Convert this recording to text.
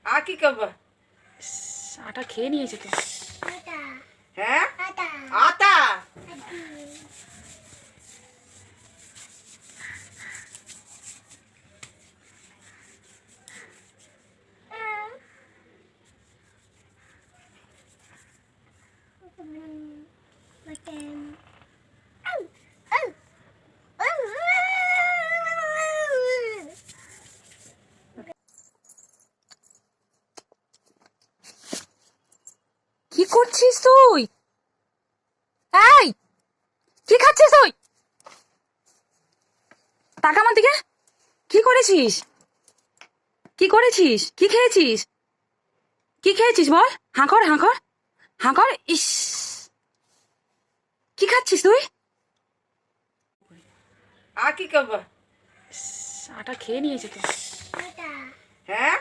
আর কি করবো? আটা খেয়ে নিয়েছে তো। হ্যাঁ, আটা। কি করছিস তুই? এই, কি খাচ্ছিস তুই? তাকা আমার দিকে। কি করেছিস? কি করেছিস? কি খেয়েছিস? কি খেয়েছিস বল? হাঁ কর, হাঁ কর, হাঁ কর। ইস, কি খাচ্ছিস তুই? আর কি করবো? আটা খেয়ে নিয়েছে তো। হ্যাঁ।